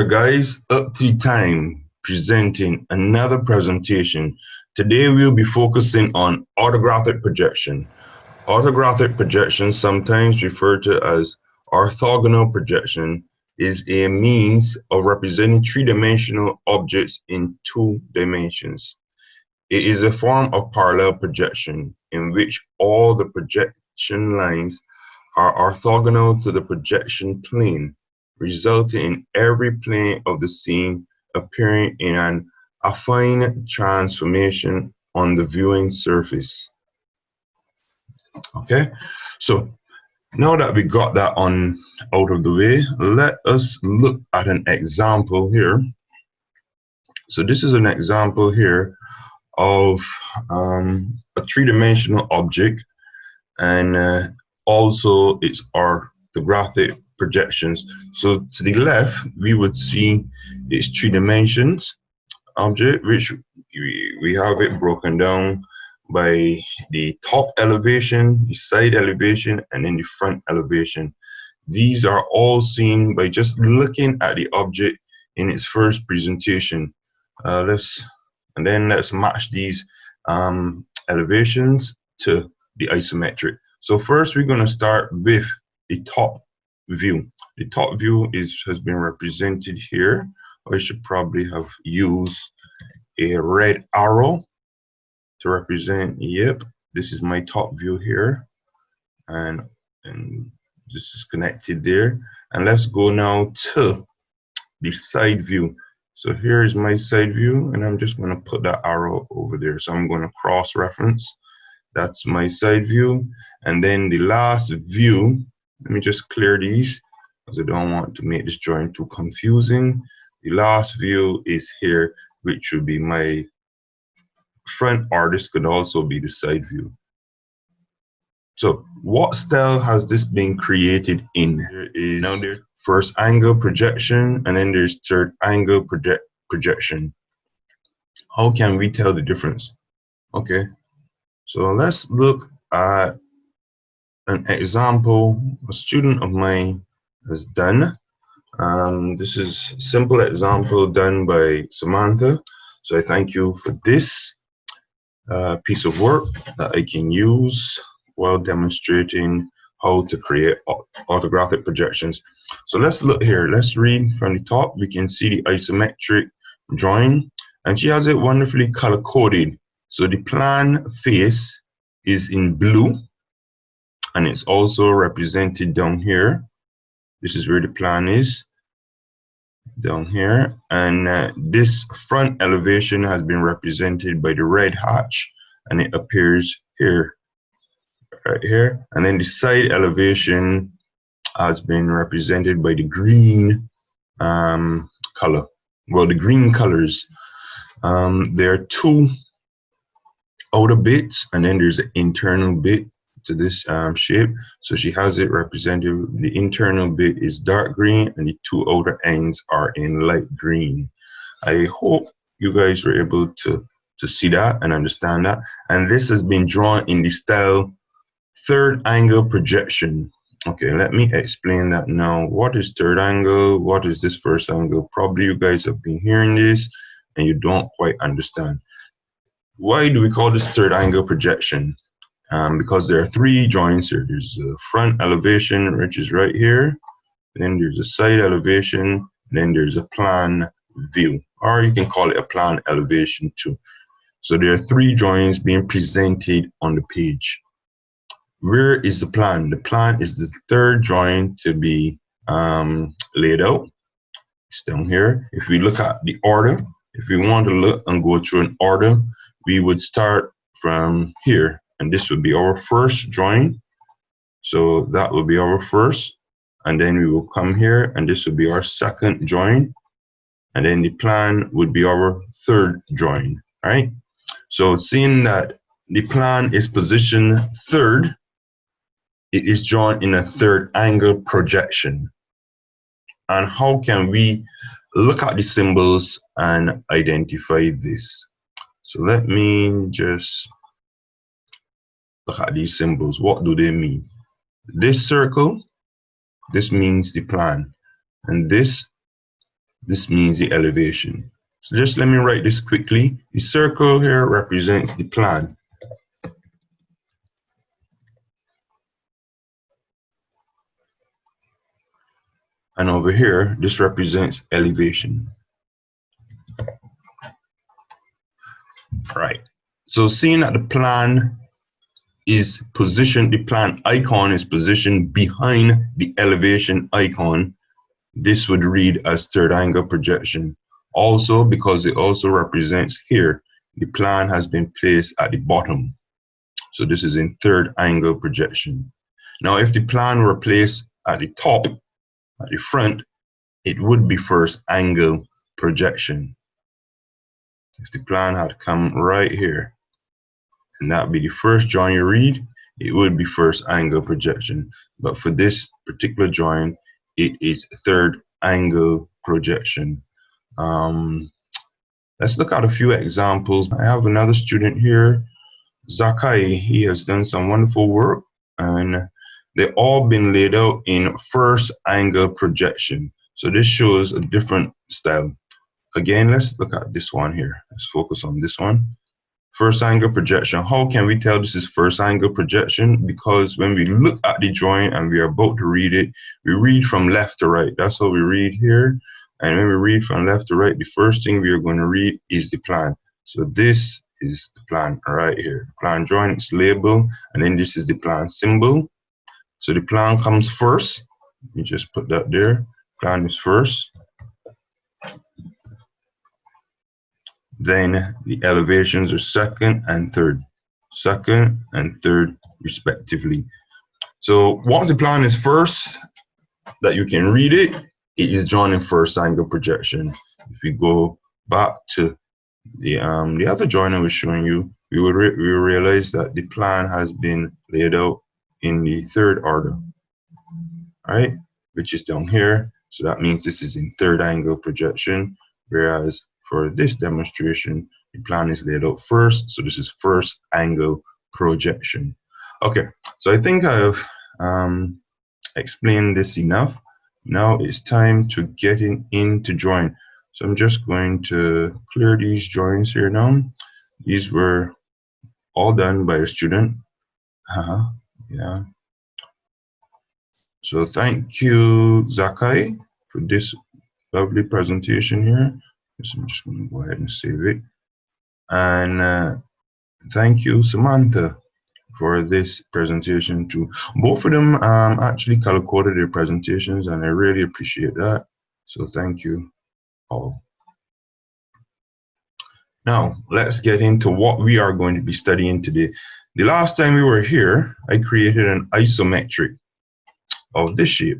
there, guys. Up to time presenting another presentation. Today we'll be focusing on orthographic projection. Orthographic projection, sometimes referred to as orthogonal projection, is a means of representing three-dimensional objects in two dimensions. It is a form of parallel projection in which all the projection lines are orthogonal to the projection plane, resulting in every plane of the scene appearing in an affine transformation on the viewing surface. Okay, so now that we got that out of the way, let us look at an example here. So this is an example here of a three-dimensional object, and also its orthographic projections. So to the left, we would see its three dimensions object, which we have it broken down by the top elevation, the side elevation, and then the front elevation. These are all seen by just looking at the object in its first presentation. Let's match these elevations to the isometric. So first we're going to start with the top view. The top view has been represented here. I should probably have used a red arrow to represent. Yep, this is my top view here, and this is connected there. And let's go now to the side view. So here is my side view, and I'm just going to put that arrow over there. So I'm going to cross reference. That's my side view. And then the last view, let me just clear these because I don't want to make this drawing too confusing. The last view is here, which would be my front, or this could also be the side view. So what style has this been created in? There is now there's first angle projection, and then there's third angle projection. How can we tell the difference? Okay, so let's look at an example a student of mine has done. This is a simple example done by Samantha. So I thank you for this piece of work that I can use while demonstrating how to create orthographic projections. So let's look here. Let's read from the top. We can see the isometric drawing, and she has it wonderfully color coded. So the plan face is in blue, and it's also represented down here. This is where the plan is, down here. And this front elevation has been represented by the red hatch, and it appears here, right here. And then the side elevation has been represented by the green color. Well, the green colors. There are two outer bits, and then there's an internal bit to this shape. So she has it represented. The internal bit is dark green, and the two outer ends are in light green. I hope you guys were able to see that and understand that. And this has been drawn in the style third angle projection. Okay, let me explain that now. What is third angle? What is this first angle? Probably you guys have been hearing this and you don't quite understand. Why do we call this third angle projection? Because there are three drawings here. There's a front elevation, which is right here. Then there's a side elevation. And then there's a plan view, or you can call it a plan elevation too. So there are three drawings being presented on the page. Where is the plan? The plan is the third drawing to be laid out. It's down here. If we look at the order, if we want to look and go through an order, we would start from here. And this would be our first drawing. So that will be our first. And then we will come here, and this will be our second drawing. And then the plan would be our third drawing, right? So seeing that the plan is positioned third, it is drawn in a third angle projection. And how can we look at the symbols and identify this? So let me just look at these symbols. What do they mean? This circle, this means the plan. And this This means the elevation. So just let me write this quickly. The circle here represents the plan. And over here, this represents elevation. Right. So seeing that the plan is positioned, the plan icon is positioned behind the elevation icon, this would read as third angle projection. Also, because it also represents here, the plan has been placed at the bottom. So this is in third angle projection. Now, if the plan were placed at the top, at the front, it would be first angle projection. If the plan had come right here, and that would be the first drawing you read, it would be first angle projection. But for this particular drawing, it is third angle projection. Let's look at a few examples. I have another student here, Zakai. He has done some wonderful work, and they've all been laid out in first angle projection. So this shows a different style. Again, let's look at this one here. Let's focus on this one. First angle projection. How can we tell this is first angle projection? Because when we look at the drawing and we are about to read it, we read from left to right. That's how we read here. And when we read from left to right, the first thing we are going to read is the plan. So this is the plan right here. Plan drawing, it's label, and then this is the plan symbol. So the plan comes first. Let me just put that there. Plan is first. Then the elevations are second and third respectively. So once the plan is first, that you can read it, it is drawn in first angle projection. If we go back to the other drawing I was showing you, we will realize that the plan has been laid out in the third order, right? Which is down here. So that means this is in third angle projection, whereas for this demonstration, the plan is laid out first, so this is first angle projection. Okay, so I think I've explained this enough. Now it's time to get into drawing. So I'm just going to clear these drawings here now. These were all done by a student. Yeah. So thank you, Zakai, for this lovely presentation here. So I'm just going to go ahead and save it. And thank you, Samantha, for this presentation too. Both of them actually color-coded their presentations, and I really appreciate that. So thank you all. Now, let's get into what we are going to be studying today. The last time we were here, I created an isometric of this shape.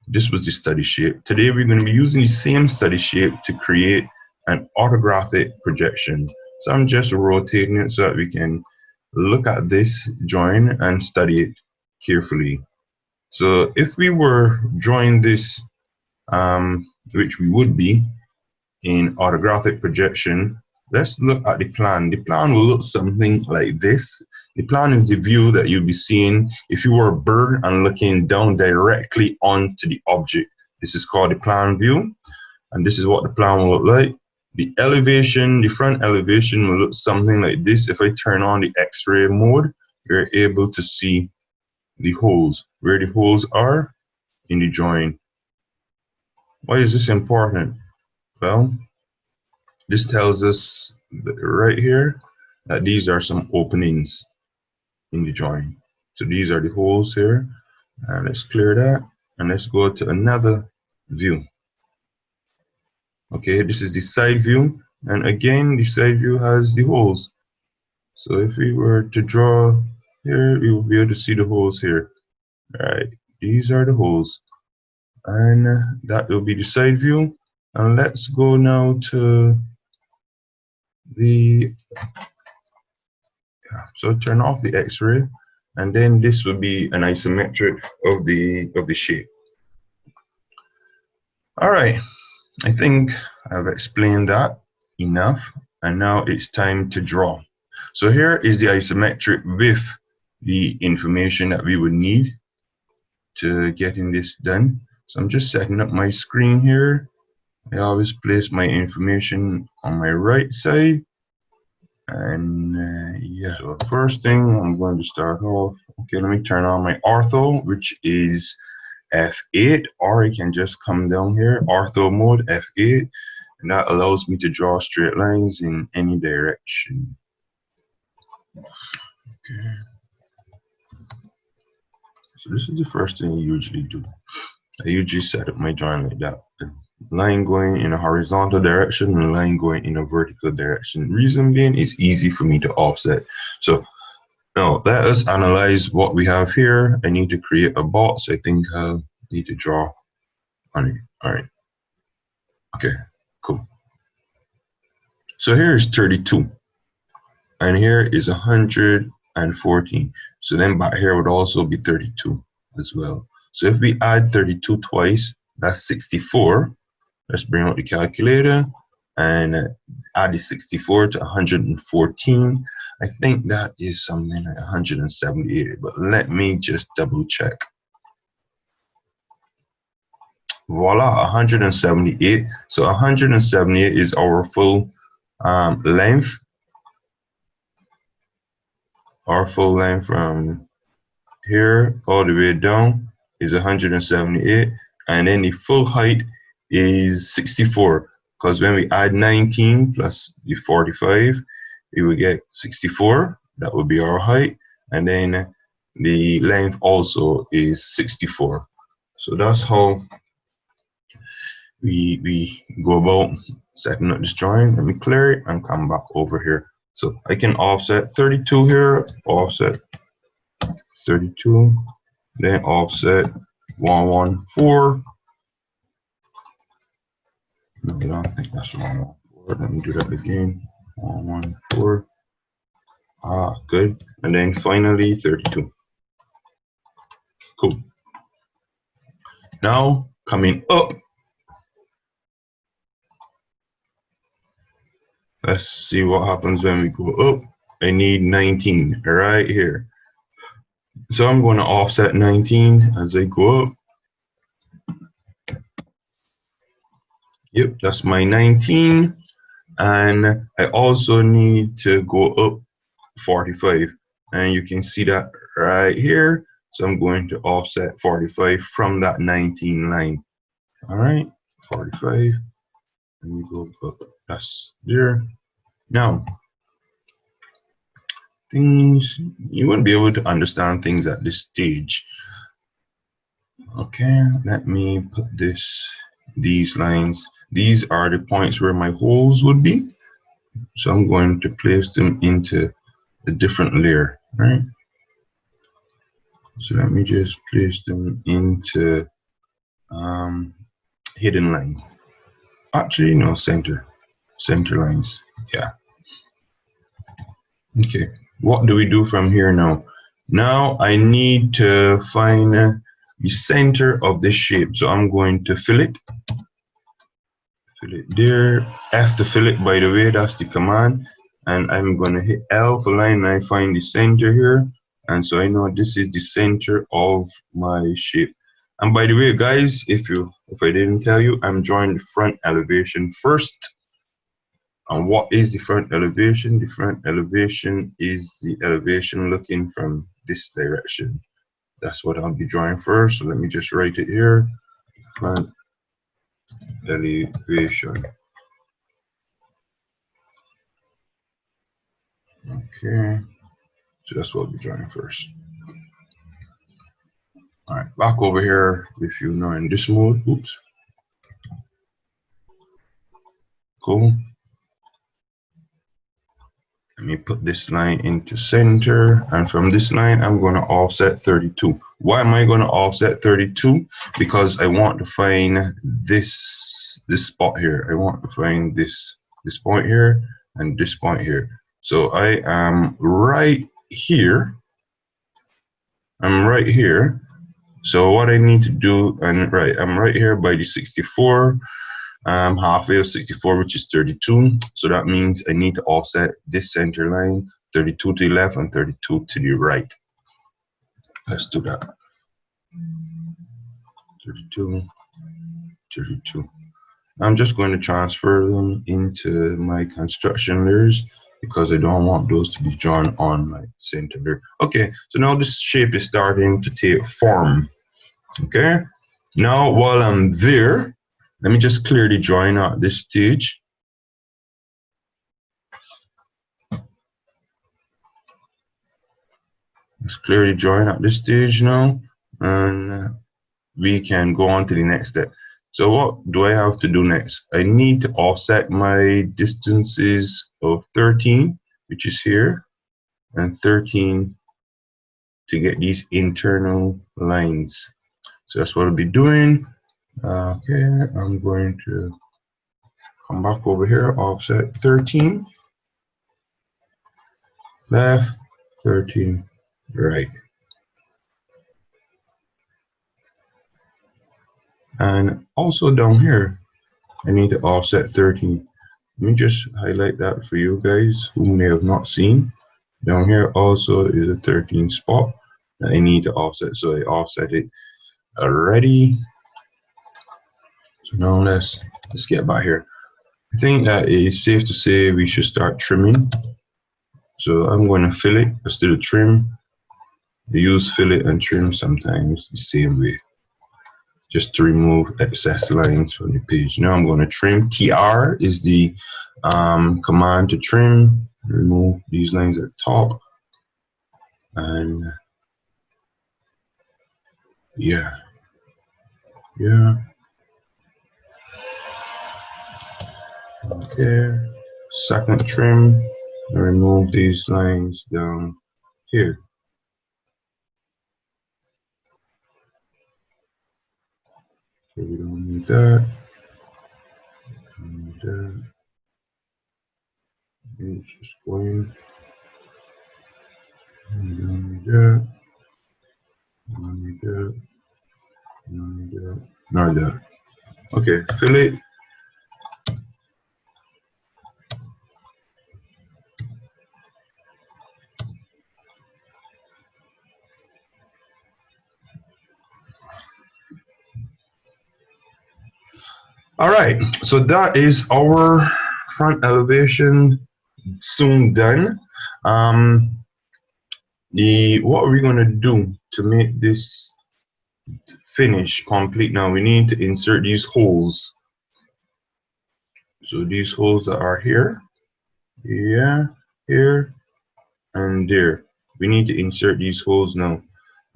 This was the study shape. Today we're going to be using the same study shape to create an orthographic projection. So I'm just rotating it so that we can look at this drawing and study it carefully. So if we were drawing this, which we would be in orthographic projection, let's look at the plan. The plan will look something like this. The plan is the view that you'll be seeing if you were a bird and looking down directly onto the object. This is called the plan view, and this is what the plan will look like. The elevation, the front elevation will look something like this. If I turn on the X-ray mode, you're able to see the holes, where the holes are in the drawing. Why is this important? Well, this tells us that right here that these are some openings in the drawing. So these are the holes here. And let's clear that, and let's go to another view. Okay, this is the side view, and again the side view has the holes. So if we were to draw here, we will be able to see the holes here. All right, these are the holes, and that will be the side view. And let's go now to the so turn off the X-ray, and then this will be an isometric of the shape. All right, I think I've explained that enough, and now it's time to draw. So here is the isometric with the information that we would need to getting this done. So I'm just setting up my screen here, I always place my information on my right side. And yeah, so first thing I'm going to start off. Okay, let me turn on my ortho, which is F8, or I can just come down here, ortho mode, F8, and that allows me to draw straight lines in any direction. Okay, so this is the first thing I usually do. I usually set up my drawing like that. The line going in a horizontal direction and a line going in a vertical direction. Reason being, it's easy for me to offset. So now let us analyze what we have here. I need to create a box. I think I need to draw on it. All right. Okay, cool. So here is 32, and here is 114. So then back here would also be 32 as well. So if we add 32 twice, that's 64. Let's bring out the calculator and add the 64 to 114. I think that is something like 178, but let me just double check. Voila, 178. So 178 is our full length. Our full length from here all the way down is 178, and then the full height is 64, because when we add 19 plus the 45, we will get 64. That would be our height, and then the length also is 64. So that's how we go about setting up this drawing. Let me clear it and come back over here. So I can offset 32 here, offset 32, then offset 114. No, I don't think that's 114. Let me do that again. 114. Ah, good. And then finally 32. Cool. Now coming up, let's see what happens when we go up. I need 19 right here. So I'm going to offset 19 as I go up. Yep, that's my 19. And I also need to go up 45. And you can see that right here. So I'm going to offset 45 from that 19 line. All right, 45. And you go up. That's there. Now, things, you won't be able to understand things at this stage. Okay, let me put these lines. These are the points where my holes would be. So I'm going to place them into a different layer, right? So let me just place them into hidden line. Actually, no, center lines. Yeah. Okay, what do we do from here now? Now I need to find the center of this shape. So I'm going to fill it there. F to fill it, by the way, that's the command. And I'm going to hit L for line, and I find the center here. And so I know this is the center of my shape. And by the way, guys, if I didn't tell you, I'm drawing the front elevation first. And what is the front elevation? The front elevation is the elevation looking from this direction. That's what I'll be drawing first. So let me just write it here. Front elevation. Okay. So that's what I'll be drawing first. All right, back over here if you know in this mode. Oops. Cool. Let me put this line into center, and from this line I'm going to offset 32. Why am I going to offset 32? Because I want to find this spot here. I want to find this point here and this point here. So I am right here. I'm right here. So what I need to do, and right, I'm right here by the 64. Halfway of 64, which is 32. So that means I need to offset this center line, 32 to the left and 32 to the right. Let's do that. 32, 32. I'm just going to transfer them into my construction layers because I don't want those to be drawn on my center layer. Okay, so now this shape is starting to take form. Okay, now while I'm there, let me just clear the drawing at this stage. Let's clear the drawing at this stage now, and we can go on to the next step. So what do I have to do next? I need to offset my distances of 13, which is here, and 13 to get these internal lines. So that's what I'll be doing. Okay, I'm going to come back over here, offset 13, left, 13, right. And also down here, I need to offset 13. Let me just highlight that for you guys who may have not seen. Down here also is a 13 spot that I need to offset, so I offset it already. So now let's get back here. I think that it's safe to say we should start trimming. So I'm going to fillet. Let's do the trim. I use fillet and trim sometimes the same way, just to remove excess lines from the page. Now I'm going to trim. TR is the command to trim. Remove these lines at the top. And yeah. Okay. Second trim. And remove these lines down here. So we don't need that. And it's just going. We don't need that. We don't need that. We don't need that. Not that. Okay, fillet. All right, so that is our front elevation soon done. What are we gonna do to make this finish complete now? We need to insert these holes. So these holes that are here, yeah, here, and there. We need to insert these holes now.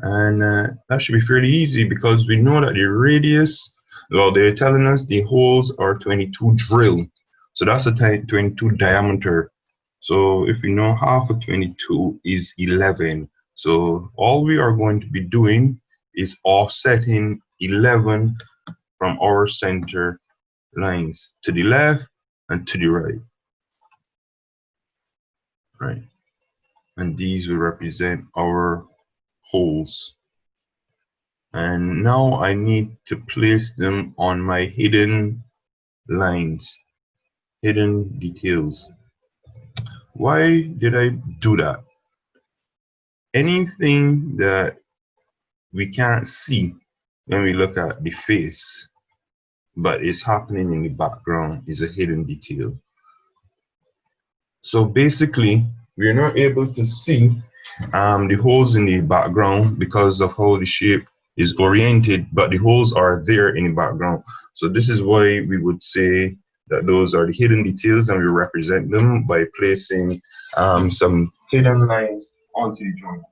And that should be fairly easy because we know that the radius, well, they're telling us the holes are 22 drill. So that's a 22 diameter. So if we know half of 22 is 11. So all we are going to be doing is offsetting 11 from our center lines to the left and to the right. Right. And these will represent our holes. And now I need to place them on my hidden lines, hidden details. Why did I do that? Anything that we can't see when we look at the face, but it's happening in the background, is a hidden detail. So basically, we're not able to see the holes in the background because of how the shape is oriented, but the holes are there in the background. So this is why we would say that those are the hidden details, and we represent them by placing some hidden lines onto the joint.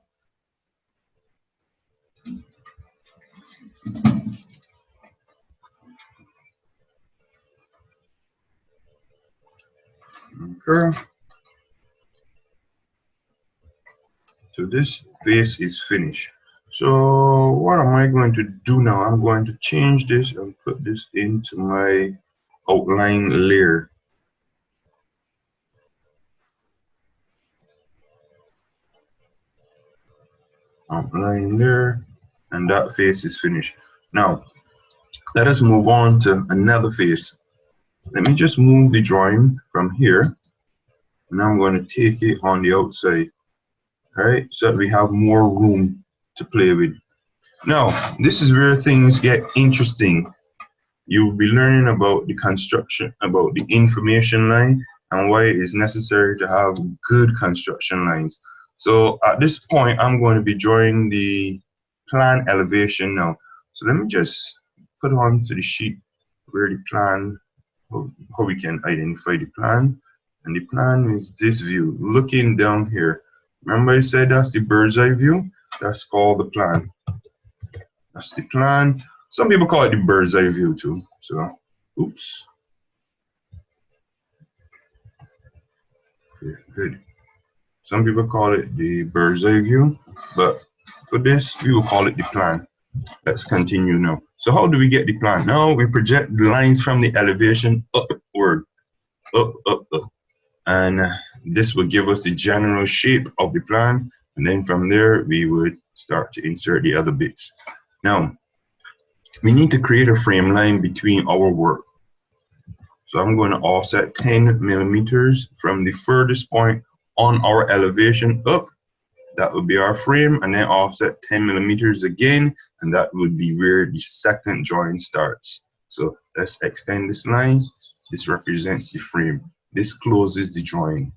Okay. So this face is finished. So what am I going to do now? I'm going to change this and put this into my outline layer. Outline layer, and that face is finished. Now, let us move on to another face. Let me just move the drawing from here, and I'm going to take it on the outside. All right, so that we have more room to play with. Now, this is where things get interesting. you'll be learning about the construction, about the information line, and why it is necessary to have good construction lines. So at this point, I'm going to be drawing the plan elevation now. So let me just put on to the sheet where the plan, how we can identify the plan. And the plan is this view, looking down here. Remember I said that's the bird's eye view? That's called the plan. That's the plan. Some people call it the bird's eye view too. So, oops. Okay, good. Some people call it the bird's eye view, but for this, we will call it the plan. Let's continue now. So how do we get the plan? Now we project the lines from the elevation upward, up. And this will give us the general shape of the plan. And then from there, we would start to insert the other bits. Now, we need to create a frame line between our work. So I'm going to offset 10 millimeters from the furthest point on our elevation up. That would be our frame, and then offset 10 millimeters again, and that would be where the second drawing starts. So let's extend this line. This represents the frame. This closes the drawing.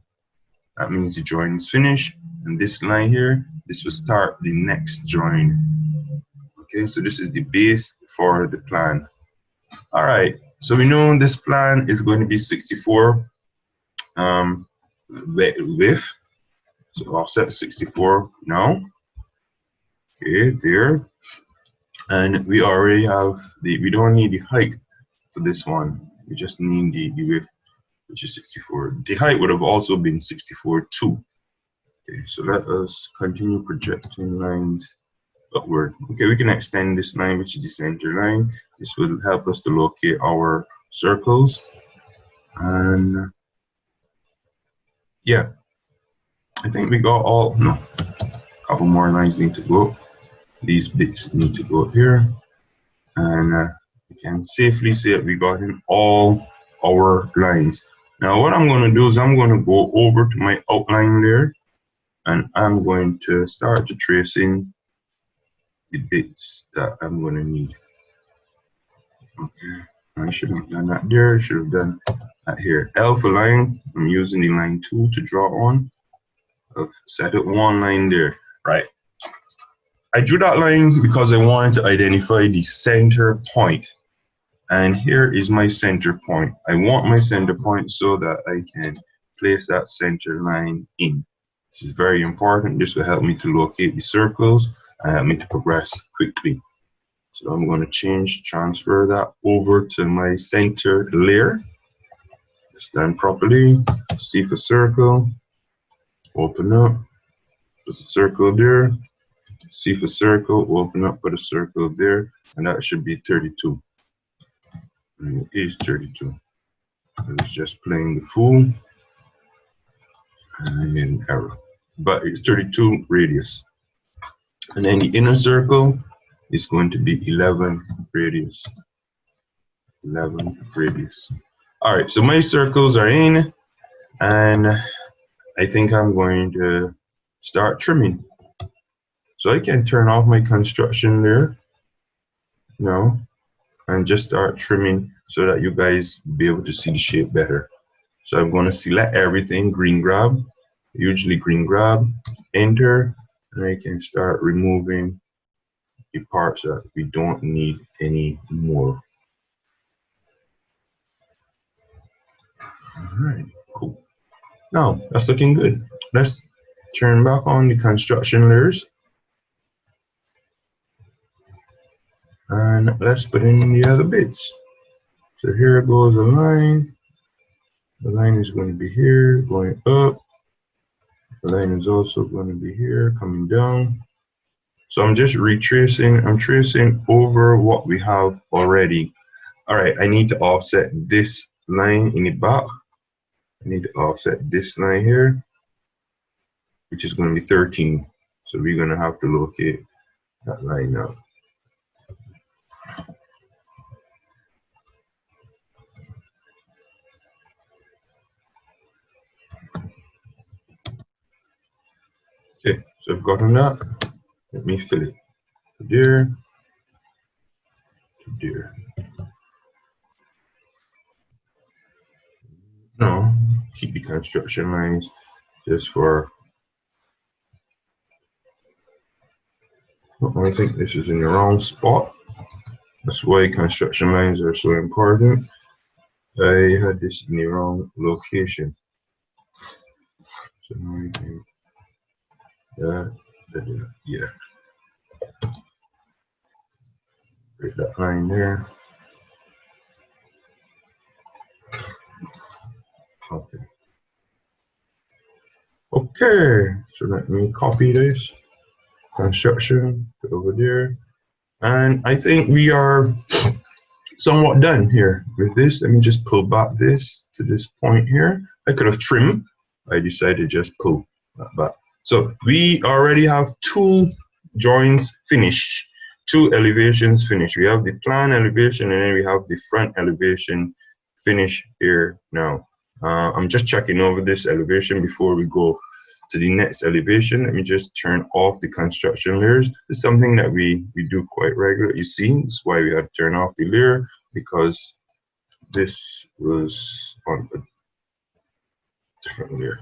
That means the drawing is finished, and this line here, this will start the next drawing. Okay, so this is the base for the plan. All right, so we know this plan is going to be 64 width. So offset 64 now. Okay, there. And we already have we don't need the height for this one. We just need the width, which is 64. The height would have also been 64 too. Okay, so let us continue projecting lines upward. Okay, we can extend this line, which is the center line. This will help us to locate our circles. And yeah, I think we got all, no, a couple more lines need to go. These bits need to go up here. And we can safely say that we got in all our lines. Now what I'm going to do is I'm going to go over to my outline there, and I'm going to start to trace in the bits that I'm going to need. Okay, I should have done that there, should have done that here. Alpha line, I'm using the line tool to draw on. I've set up one line there, right? I drew that line because I wanted to identify the center point. And here is my center point. I want my center point so that I can place that center line in. This is very important. This will help me to locate the circles and help me to progress quickly. So I'm going to transfer that over to my center layer. Stand properly, see for circle, open up, put a circle there, see for circle, open up, put a circle there, and that should be 32. And it is 32. It's just playing the fool, and I made an error. But it's 32 radius. And then the inner circle is going to be 11 radius. 11 radius. All right, so my circles are in, and I think I'm going to start trimming. So I can turn off my construction there now and just start trimming so that you guys be able to see the shape better. So I'm going to select everything, green grab, usually green grab, enter, and I can start removing the parts that we don't need anymore. All right, cool. Now that's looking good. Let's turn back on the construction layers. And let's put in the other bits. So here goes a line. The line is going to be here, going up. The line is also going to be here, coming down. So I'm just retracing, I'm tracing over what we have already. All right, I need to offset this line in the back. I need to offset this line here, which is going to be 13. So we're going to have to locate that line now. Okay, so I've gotten that. Let me fill it. There, there. No, keep the construction lines just for. Oh, I think this is in the wrong spot. That's why construction lines are so important. I had this in the wrong location. So now we can, yeah, break that line there. Okay. Okay, so let me copy this construction, put over there. And I think we are somewhat done here with this. Let me just pull back this to this point here. I could have trimmed. I decided to just pull that back. So we already have two joints finished, two elevations finished. We have the plan elevation and then we have the front elevation finished here now. I'm just checking over this elevation before we go to the next elevation. Let me just turn off the construction layers. It's something that we do quite regularly. You see, that's why we had to turn off the layer, because this was on a different layer.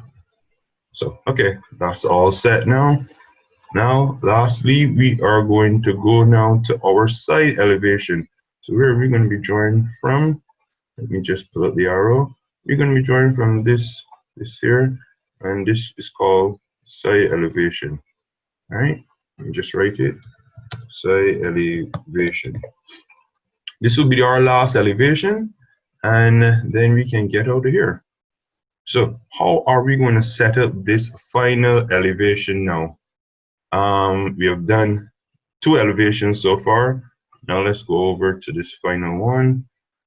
So, okay, that's all set now. Now, lastly, we are going to go now to our side elevation. So where are we going to be drawing from? Let me just pull up the arrow. We're going to be drawing from this here, and this is called side elevation. All right, let me just write it, side elevation. This will be our last elevation, and then we can get out of here. So how are we going to set up this final elevation now? We have done two elevations so far. Now let's go over to this final one,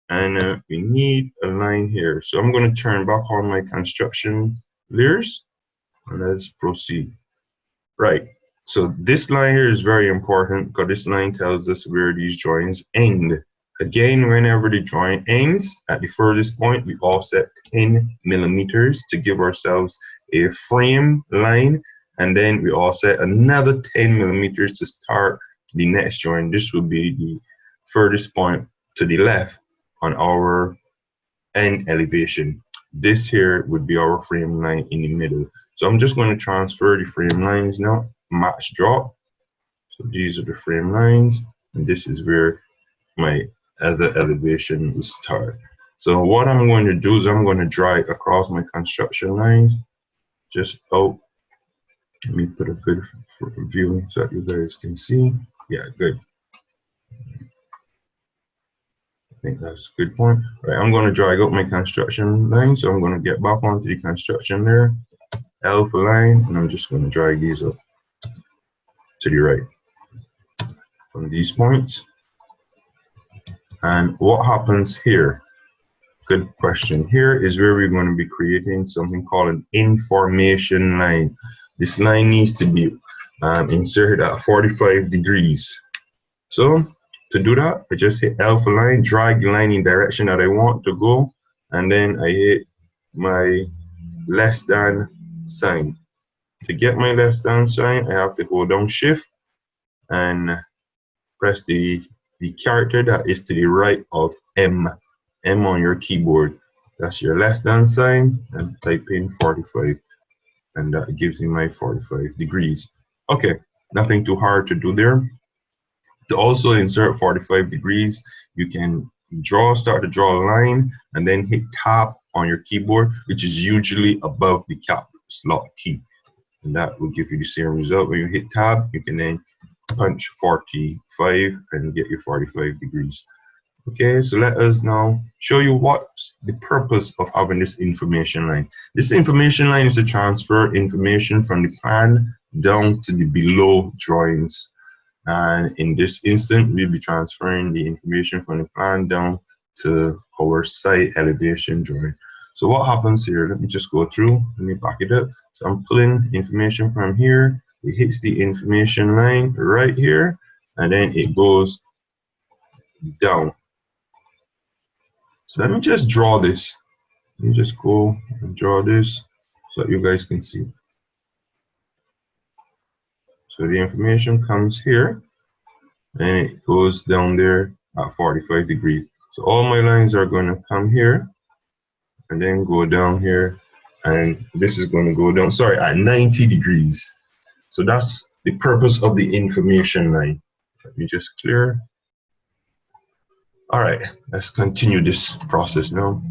and we need a line here. So I'm going to turn back on my construction layers, and let's proceed. Right, so this line here is very important because this line tells us where these joins end. Again, whenever the joint ends at the furthest point, we offset 10 millimeters to give ourselves a frame line, and then we offset another 10 millimeters to start the next joint. This will be the furthest point to the left on our end elevation. This here would be our frame line in the middle. So I'm just going to transfer the frame lines now, match drop. So these are the frame lines, and this is where my other elevation will start. So what I'm going to do is I'm going to drag across my construction lines just out. Let me put a good view so that you guys can see. Yeah, good. I think that's a good point. Right, I'm going to drag out my construction line. So I'm going to get back onto the construction there, alpha line, and I'm just going to drag these up to the right from these points. And what happens here? Good question. Here is where we're going to be creating something called an information line. This line needs to be inserted at 45 degrees. So to do that, I just hit alpha line, drag the line in the direction that I want to go, and then I hit my less than sign. To get my less than sign, I have to go down shift and press the character that is to the right of M on your keyboard. That's your less than sign, and type in 45, and that gives me my 45 degrees. Okay, nothing too hard to do there. To also insert 45 degrees, you can start to draw a line and then hit tab on your keyboard, which is usually above the caps lock key, and that will give you the same result. When you hit tab, you can then punch 45 and get your 45 degrees. Okay, so let us now show you what's the purpose of having this information line. This information line is to transfer information from the plan down to the below drawings. And in this instant, we'll be transferring the information from the plan down to our site elevation drawing. So what happens here? Let me just go through. Let me back it up. So I'm pulling information from here. It hits the information line right here, and then it goes down. So let me just draw this. Let me just go and draw this so that you guys can see. So the information comes here, and it goes down there at 45 degrees. So all my lines are going to come here, and then go down here, and this is going to go down, sorry, at 90 degrees. So that's the purpose of the information line. Let me just clear. All right, let's continue this process now.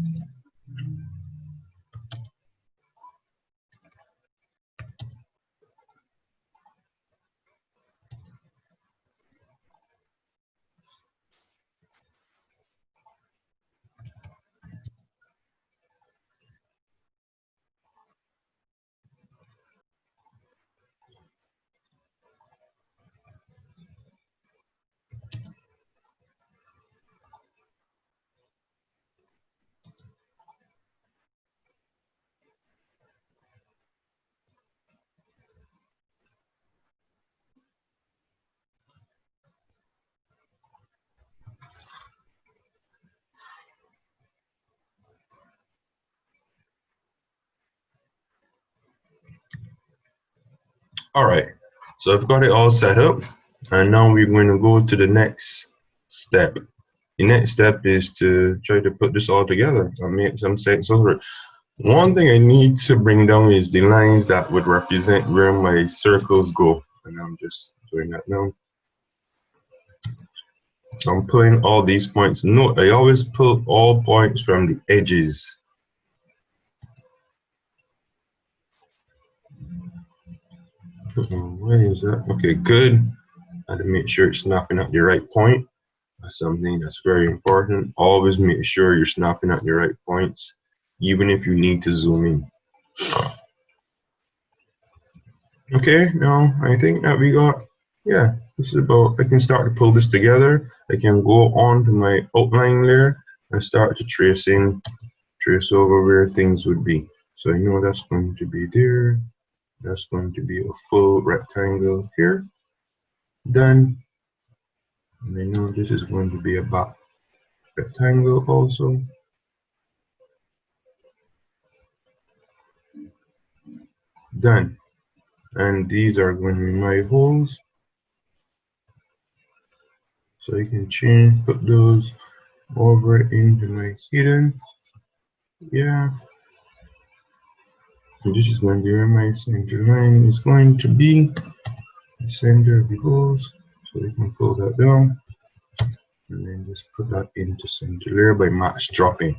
All right, so I've got it all set up, and now we're going to go to the next step. The next step is to try to put this all together and make some sense over it. One thing I need to bring down is the lines that would represent where my circles go, and I'm just doing that now. So I'm pulling all these points. Note, I always pull all points from the edges. Why is that? Okay, good. And to make sure it's snapping at the right point. That's something that's very important. Always make sure you're snapping at the right points, even if you need to zoom in. Okay, now I think that we got, yeah, this is about, I can start to pull this together. I can go on to my outline layer and start to trace over where things would be. So I know that's going to be there. That's going to be a full rectangle here. Done. And I know this is going to be a back rectangle also. Done. And these are going to be my holes. So I can change, put those over into my hidden. Yeah. And this is going to be where my center line is going to be. The center of the holes. So we can pull that down. And then just put that into center layer by max dropping.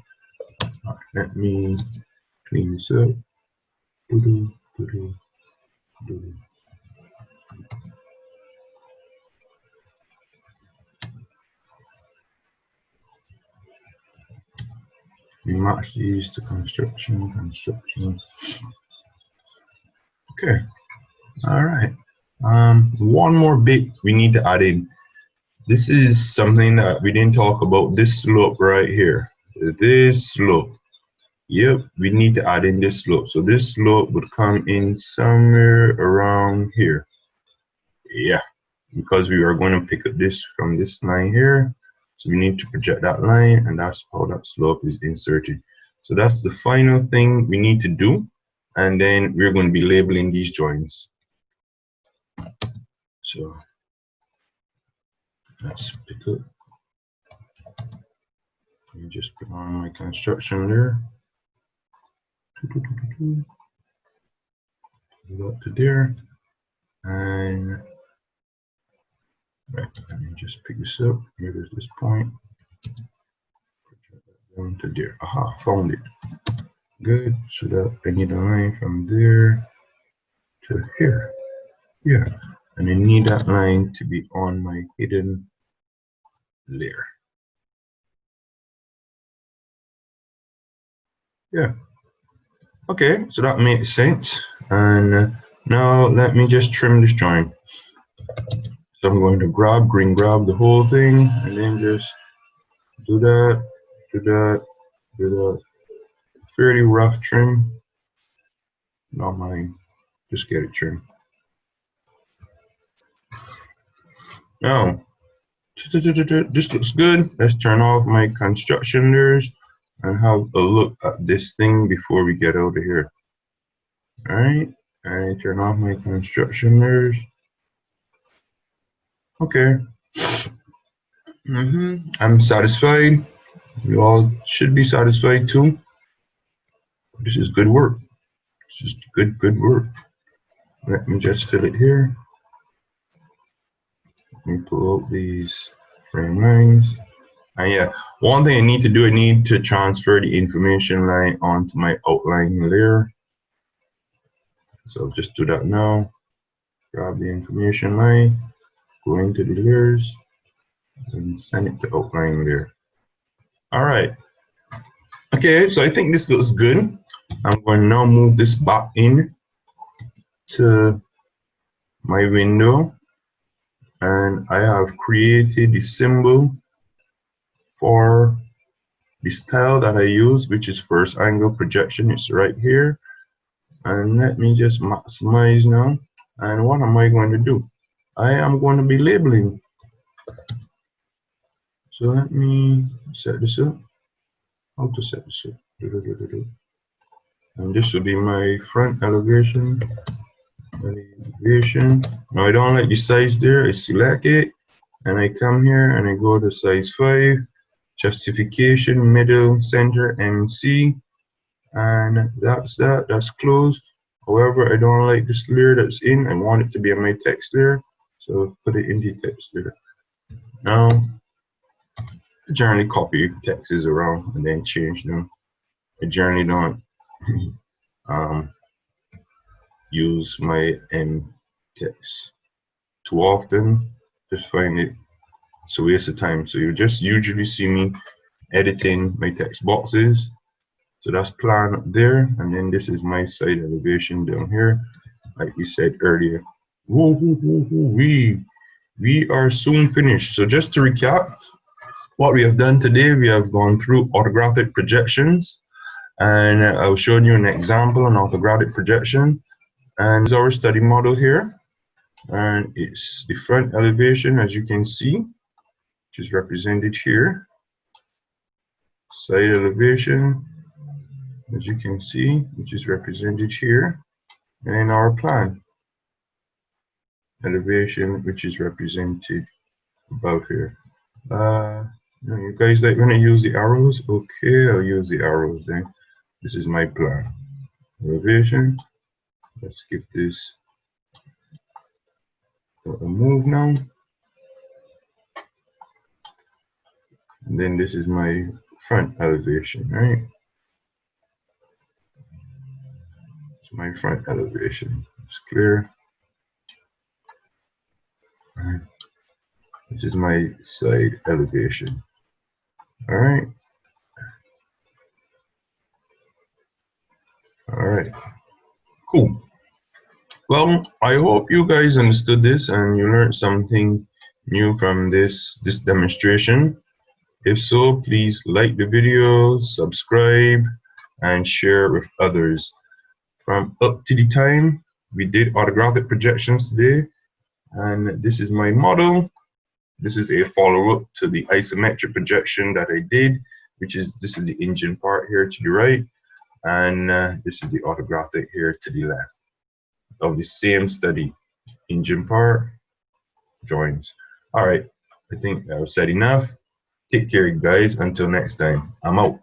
All right, let me clean this up. We match these to construction. Okay, all right. One more bit we need to add in. This is something that we didn't talk about, this slope right here. This slope. Yep, we need to add in this slope. So this slope would come in somewhere around here. Yeah, because we are going to pick up this from this line here. So we need to project that line, and that's how that slope is inserted. So that's the final thing we need to do. And then we're going to be labeling these joints. So let's pick up. Let me just put on my construction there. Go up to there. And right, let me just pick this up. Here is this point. Down to there. Aha, found it. Good. So that I need a line from there to here. Yeah. And I need that line to be on my hidden layer. Yeah. Okay, so that makes sense. And now let me just trim this joint. So I'm going to green grab the whole thing, and then just do that, do that, do that. Fairly rough trim. Not mine. Just get it trimmed. Now, this looks good. Let's turn off my construction layers and have a look at this thing before we get out of here. All right, I turn off my construction layers. Okay. I'm satisfied. You all should be satisfied too. This is good work. This is good work. Let me just fill it here. Let me pull out these frame lines. And yeah, one thing I need to do, I need to transfer the information line onto my outline layer. So I'll just do that now. Grab the information line, go into the layers, and send it to outline layer. All right. Okay, so I think this looks good. I'm going to now move this back in to my window, and I have created the symbol for the style that I use, which is first angle projection. It's right here. And let me just maximize now. And what am I going to do? I am going to be labeling. So let me set this up. How to set this up? And this will be my front elevation. Now I don't like the size there. I select it and I come here and I go to size 5, justification, middle, center, MC, and that's that. That's closed. However, I don't like this layer that's in. I want it to be in my text layer, so put it in the text layer. Now, I generally copy texts around and then change them. I generally don't use my end text too often. Just find it's a waste of time. So you just usually see me editing my text boxes. So that's plan up there, and then this is my side elevation down here, like we said earlier. We are soon finished. So just to recap, what we have done today, we have gone through orthographic projections, and I've shown you an example on orthographic projection. And this is our study model here, and it's the front elevation, as you can see, which is represented here. Side elevation, as you can see, which is represented here, and our plan elevation, which is represented above here. You guys like when I use the arrows? Okay, I'll use the arrows then. This is my plan. Elevation. Let's give this a move now. And then this is my front elevation, right? It's my front elevation. It's clear. Right. This is my side elevation. All right. All right. Cool. Well, I hope you guys understood this and you learned something new from this demonstration. If so, please like the video, subscribe, and share with others. From up to the time, we did orthographic projections today, and this is my model. This is a follow-up to the isometric projection that I did, this is the engine part here to the right, and this is the orthographic here to the left of the same study. Engine part, joins. All right, I think I've said enough. Take care, guys. Until next time, I'm out.